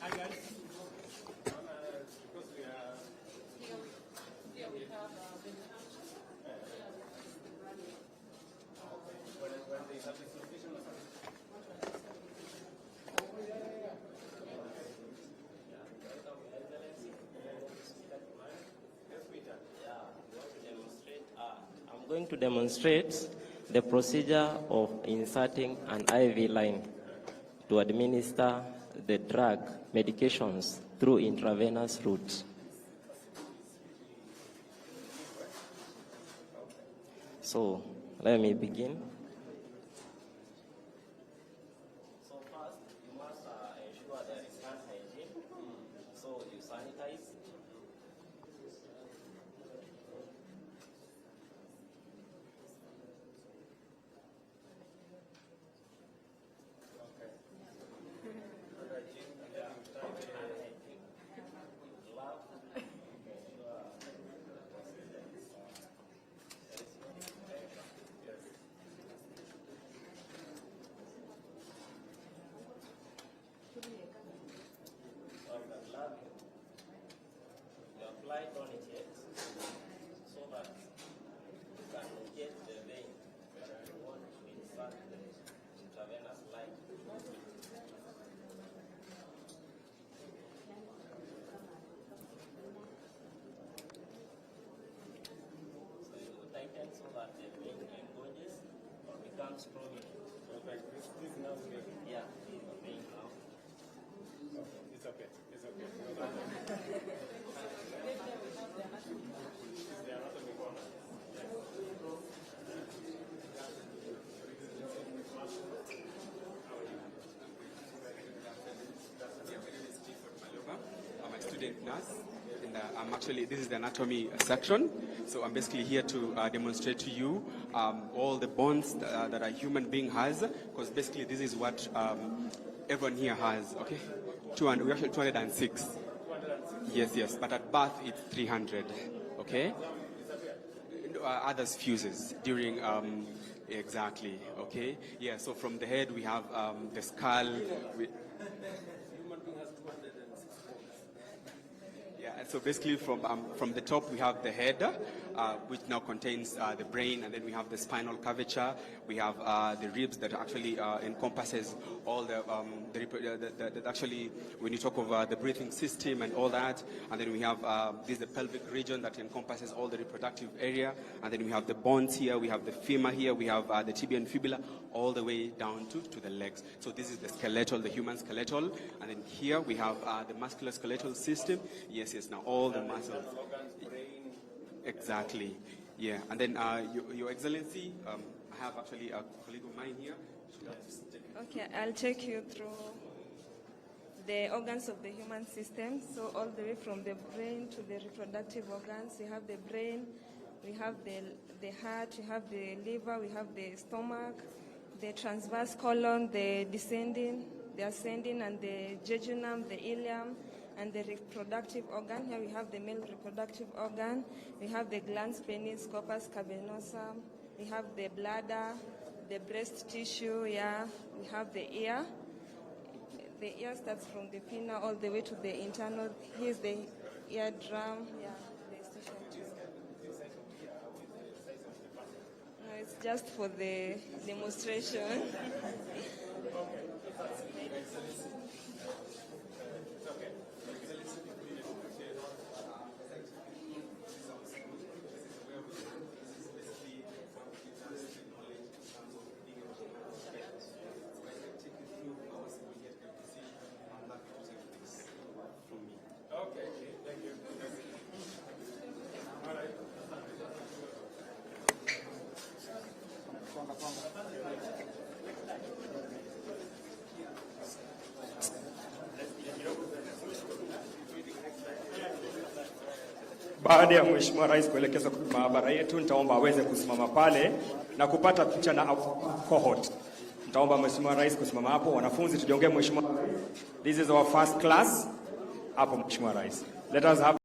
Hi guys. Because we are Here we have when they have this location or something. I'm going to demonstrate the procedure of inserting an IV line to administer the drug medications through intravenous route. So let me begin. So first, you must ensure there is hand hygiene. So you sanitize. You apply tourniquet so that you can locate the vein where you want to insert the intravenous line. comes from it. Like this now is making. Yeah, it's paying now. It's okay. It's okay. I'm a student nurse, and I'm actually, this is the anatomy section. So I'm basically here to demonstrate to you all the bones that a human being has, because basically this is what everyone here has, okay? 200, we're actually 206. Yes, but at birth it's 300, okay? Others fuses during, exactly, okay? Yeah, so from the head we have the skull. So basically from the top we have the head, which now contains the brain, and then we have the spinal curvature, we have the ribs that actually encompasses all the actually when you talk of the breathing system and all that, and then we have this is the pelvic region that encompasses all the reproductive area, and then we have the bones here, we have the femur here, we have the tibia and fibula, all the way down to the legs. So this is the skeletal, the human skeletal, and then here we have the musculoskeletal system. Yes, now all the muscles. Exactly, yeah. And then Your Excellency, I have actually a colleague of mine here. Okay, I'll take you through the organs of the human system. So all the way from the brain to the reproductive organs, we have the brain, we have the heart, we have the liver, we have the stomach, the transverse colon, the ascending, and the jejunum, the ileum, and the reproductive organ. Here we have the male reproductive organ. We have the glans, penis, corpus cavernosum. We have the bladder, the breast tissue. Yeah, we have the ear. The ear starts from the pinna all the way to the internal. Here's the eardrum. Yeah, the tissue. No, it's just for the demonstration. Baada ya Mheshimiwa Rais kuelekeza maabara yetu, nitaomba aweze kusimama pale na kupata picha na cohort. Nitaomba Mheshimiwa Rais kusimama hapo. Wanafunzi tujiongee Mheshimiwa Rais. This is our first class. Hapo Mheshimiwa Rais. Let us have